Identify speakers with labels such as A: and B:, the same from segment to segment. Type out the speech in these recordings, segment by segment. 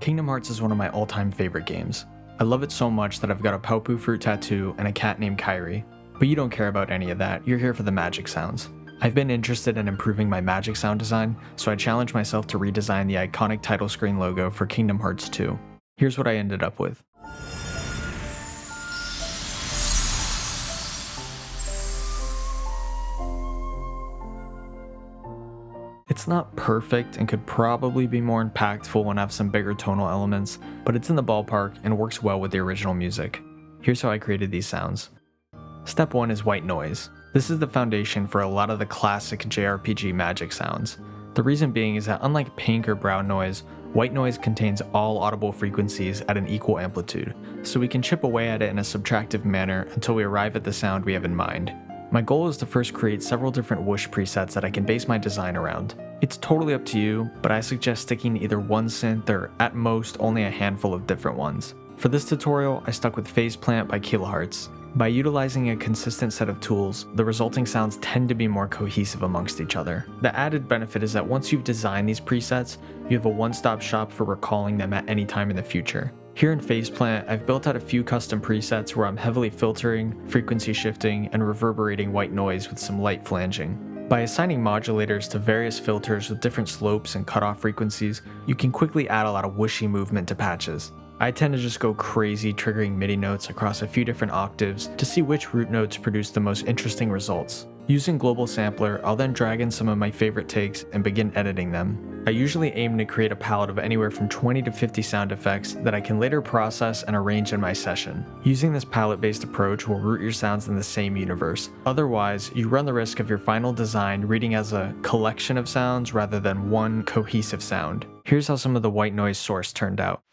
A: Kingdom Hearts is one of my all-time favorite games. I love it so much that I've got a Paupu fruit tattoo and a cat named Kairi. But you don't care about any of that, you're here for the magic sounds. I've been interested in improving my magic sound design, so I challenged myself to redesign the iconic title screen logo for Kingdom Hearts 2. Here's what I ended up with. It's not perfect and could probably be more impactful when I have some bigger tonal elements, but it's in the ballpark and works well with the original music. Here's how I created these sounds. Step 1 is white noise. This is the foundation for a lot of the classic JRPG magic sounds. The reason being is that unlike pink or brown noise, white noise contains all audible frequencies at an equal amplitude, so we can chip away at it in a subtractive manner until we arrive at the sound we have in mind. My goal is to first create several different whoosh presets that I can base my design around. It's totally up to you, but I suggest sticking to either one synth or at most only a handful of different ones. For this tutorial, I stuck with Phase Plant by Kilohertz. By utilizing a consistent set of tools, the resulting sounds tend to be more cohesive amongst each other. The added benefit is that once you've designed these presets, you have a one-stop shop for recalling them at any time in the future. Here in Phase Plant, I've built out a few custom presets where I'm heavily filtering, frequency shifting, and reverberating white noise with some light flanging. By assigning modulators to various filters with different slopes and cutoff frequencies, you can quickly add a lot of whooshy movement to patches. I tend to just go crazy triggering MIDI notes across a few different octaves to see which root notes produce the most interesting results. Using Global Sampler, I'll then drag in some of my favorite takes and begin editing them. I usually aim to create a palette of anywhere from 20 to 50 sound effects that I can later process and arrange in my session. Using this palette-based approach will root your sounds in the same universe. Otherwise, you run the risk of your final design reading as a collection of sounds rather than one cohesive sound. Here's how some of the white noise source turned out.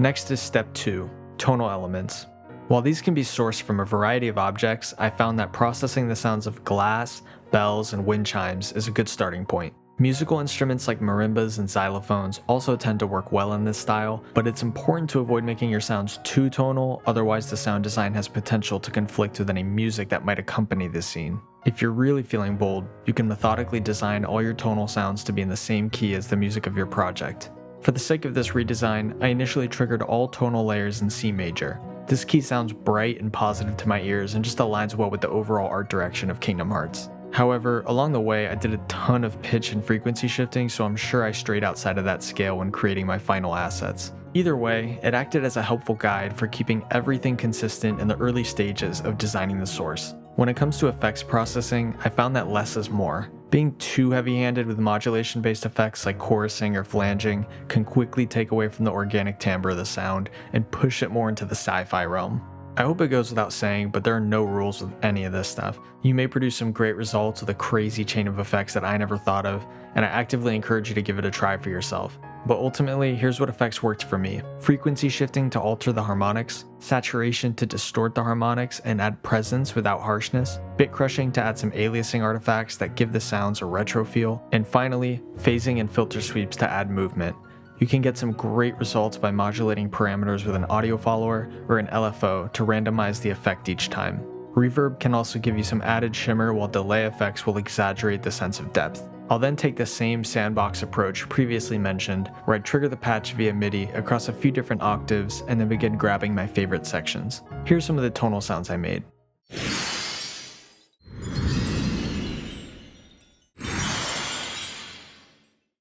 A: Next is step 2, tonal elements. While these can be sourced from a variety of objects, I found that processing the sounds of glass, bells, and wind chimes is a good starting point. Musical instruments like marimbas and xylophones also tend to work well in this style, but it's important to avoid making your sounds too tonal, otherwise the sound design has potential to conflict with any music that might accompany this scene. If you're really feeling bold, you can methodically design all your tonal sounds to be in the same key as the music of your project. For the sake of this redesign, I initially triggered all tonal layers in C major. This key sounds bright and positive to my ears and just aligns well with the overall art direction of Kingdom Hearts. However, along the way, I did a ton of pitch and frequency shifting, so I'm sure I strayed outside of that scale when creating my final assets. Either way, it acted as a helpful guide for keeping everything consistent in the early stages of designing the source. When it comes to effects processing, I found that less is more. Being too heavy-handed with modulation-based effects like chorusing or flanging can quickly take away from the organic timbre of the sound and push it more into the sci-fi realm. I hope it goes without saying, but there are no rules with any of this stuff. You may produce some great results with a crazy chain of effects that I never thought of, and I actively encourage you to give it a try for yourself. But ultimately, here's what effects worked for me. Frequency shifting to alter the harmonics, saturation to distort the harmonics and add presence without harshness, bit crushing to add some aliasing artifacts that give the sounds a retro feel, and finally, phasing and filter sweeps to add movement. You can get some great results by modulating parameters with an audio follower or an LFO to randomize the effect each time. Reverb can also give you some added shimmer, while delay effects will exaggerate the sense of depth. I'll then take the same sandbox approach previously mentioned, where I trigger the patch via MIDI across a few different octaves and then begin grabbing my favorite sections. Here's some of the tonal sounds I made.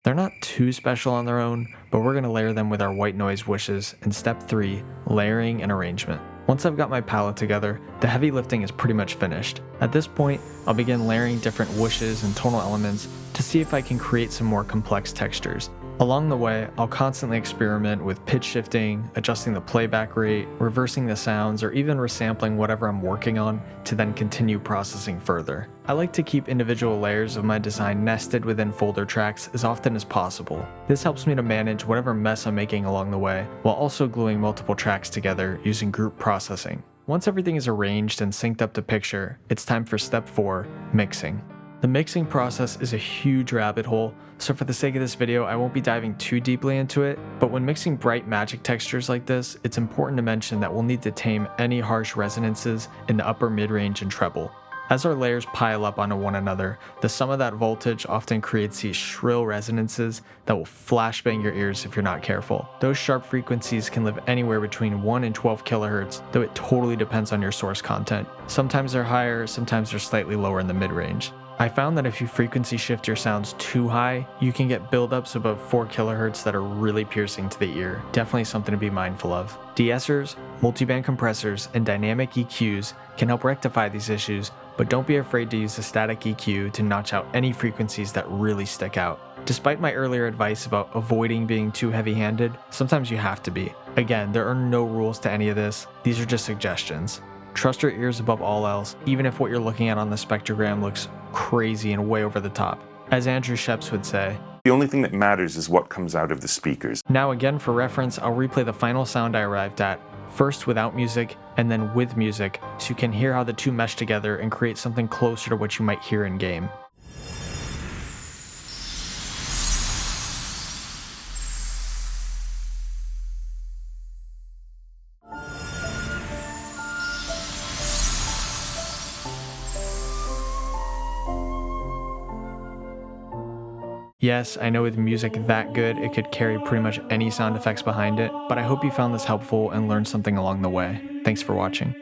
A: They're not too special on their own, but we're going to layer them with our white noise whooshes in step 3, layering and arrangement. Once I've got my palette together, the heavy lifting is pretty much finished. At this point, I'll begin layering different whooshes and tonal elements to see if I can create some more complex textures. Along the way, I'll constantly experiment with pitch shifting, adjusting the playback rate, reversing the sounds, or even resampling whatever I'm working on to then continue processing further. I like to keep individual layers of my design nested within folder tracks as often as possible. This helps me to manage whatever mess I'm making along the way, while also gluing multiple tracks together using group processing. Once everything is arranged and synced up to picture, it's time for step 4, mixing. The mixing process is a huge rabbit hole, so for the sake of this video, I won't be diving too deeply into it, but when mixing bright magic textures like this, it's important to mention that we'll need to tame any harsh resonances in the upper mid-range and treble. As our layers pile up onto one another, the sum of that voltage often creates these shrill resonances that will flashbang your ears if you're not careful. Those sharp frequencies can live anywhere between 1 and 12 kilohertz, though it totally depends on your source content. Sometimes they're higher, sometimes they're slightly lower in the mid-range. I found that if you frequency shift your sounds too high, you can get buildups above 4 kHz that are really piercing to the ear. Definitely something to be mindful of. De-essers, multiband compressors, and dynamic EQs can help rectify these issues, but don't be afraid to use a static EQ to notch out any frequencies that really stick out. Despite my earlier advice about avoiding being too heavy-handed, sometimes you have to be. Again, there are no rules to any of this, these are just suggestions. Trust your ears above all else, even if what you're looking at on the spectrogram looks crazy and way over the top. As Andrew Sheps would say,
B: the only thing that matters is what comes out of the speakers.
A: Now again, for reference, I'll replay the final sound I arrived at, first without music and then with music, so you can hear how the two mesh together and create something closer to what you might hear in game. Yes, I know with music that good, it could carry pretty much any sound effects behind it, but I hope you found this helpful and learned something along the way. Thanks for watching.